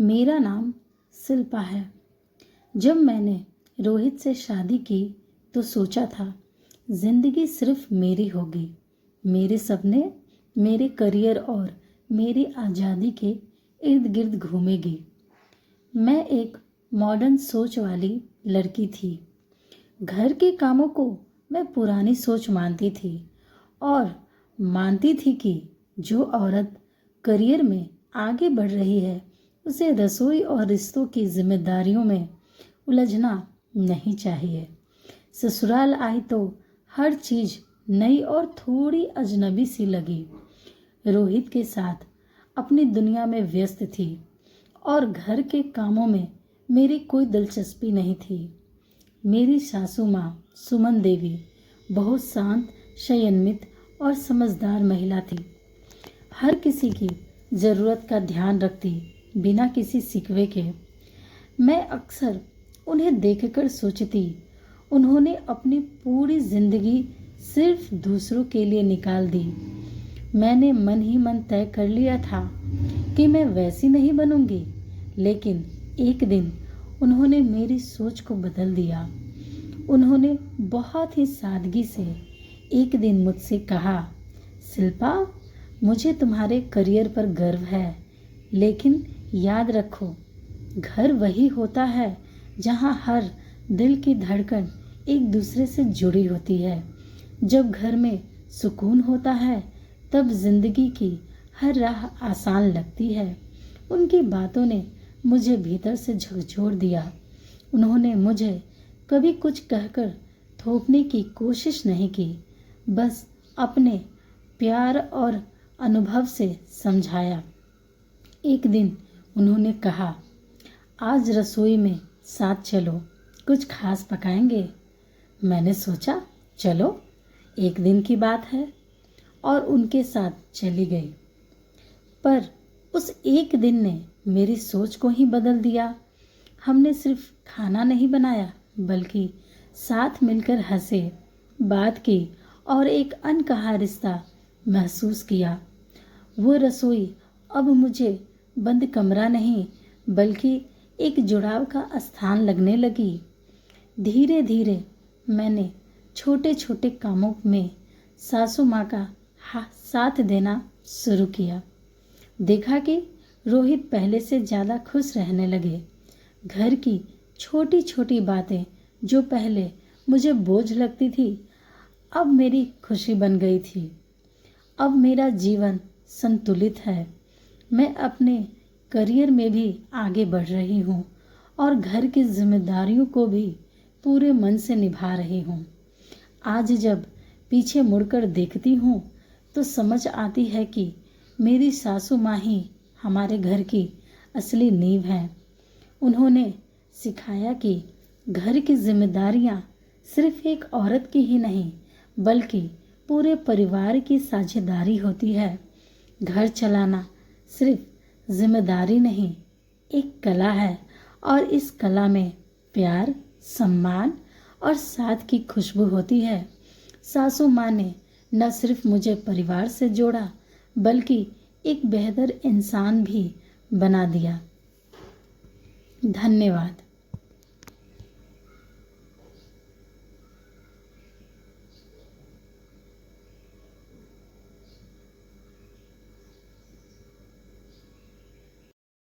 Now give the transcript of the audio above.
मेरा नाम शिल्पा है। जब मैंने रोहित से शादी की तो सोचा था जिंदगी सिर्फ मेरी होगी। मेरे सपने, मेरे करियर और मेरी आज़ादी के इर्द गिर्द घूमेगी। मैं एक मॉडर्न सोच वाली लड़की थी। घर के कामों को मैं पुरानी सोच मानती थी और मानती थी कि जो औरत करियर में आगे बढ़ रही है उसे रसोई और रिश्तों की जिम्मेदारियों में उलझना नहीं चाहिए। ससुराल आई तो हर चीज़ नई और थोड़ी अजनबी सी लगी। रोहित के साथ अपनी दुनिया में व्यस्त थी और घर के कामों में मेरी कोई दिलचस्पी नहीं थी। मेरी सासू माँ सुमन देवी बहुत शांत, संयमित और समझदार महिला थी। हर किसी की ज़रूरत का ध्यान रखती बिना किसी शिकवे के। मैं अक्सर उन्हें देखकर सोचती, उन्होंने अपनी पूरी ज़िंदगी सिर्फ दूसरों के लिए निकाल दी। मैंने मन ही मन तय कर लिया था कि मैं वैसी नहीं बनूंगी, लेकिन एक दिन उन्होंने मेरी सोच को बदल दिया। उन्होंने बहुत ही सादगी से एक दिन मुझसे कहा, शिल्पा, मुझे तुम्हारे करियर पर गर्व है, लेकिन याद रखो, घर वही होता है जहाँ हर दिल की धड़कन एक दूसरे से जुड़ी होती है। जब घर में सुकून होता है तब जिंदगी की हर राह आसान लगती है। उनकी बातों ने मुझे भीतर से झकझोर दिया। उन्होंने मुझे कभी कुछ कहकर थोपने की कोशिश नहीं की, बस अपने प्यार और अनुभव से समझाया। एक दिन उन्होंने कहा, आज रसोई में साथ चलो, कुछ खास पकाएंगे। मैंने सोचा, चलो, एक दिन की बात है, और उनके साथ चली गई। पर उस एक दिन ने मेरी सोच को ही बदल दिया। हमने सिर्फ खाना नहीं बनाया, बल्कि साथ मिलकर हंसे, बात की और एक अनकहा रिश्ता महसूस किया। वो रसोई अब मुझे बंद कमरा नहीं, बल्कि एक जुड़ाव का स्थान लगने लगी। धीरे धीरे मैंने छोटे छोटे कामों में सासू माँ का साथ देना शुरू किया। देखा कि रोहित पहले से ज़्यादा खुश रहने लगे। घर की छोटी छोटी बातें जो पहले मुझे बोझ लगती थी, अब मेरी खुशी बन गई थी। अब मेरा जीवन संतुलित है। मैं अपने करियर में भी आगे बढ़ रही हूँ और घर की जिम्मेदारियों को भी पूरे मन से निभा रही हूँ। आज जब पीछे मुड़कर देखती हूँ तो समझ आती है कि मेरी सासू माँ ही हमारे घर की असली नींव है। उन्होंने सिखाया कि घर की जिम्मेदारियाँ सिर्फ एक औरत की ही नहीं, बल्कि पूरे परिवार की साझेदारी होती है। घर चलाना सिर्फ जिम्मेदारी नहीं, एक कला है, और इस कला में प्यार, सम्मान और साथ की खुशबू होती है। सासू माँ ने न सिर्फ मुझे परिवार से जोड़ा, बल्कि एक बेहतर इंसान भी बना दिया। धन्यवाद।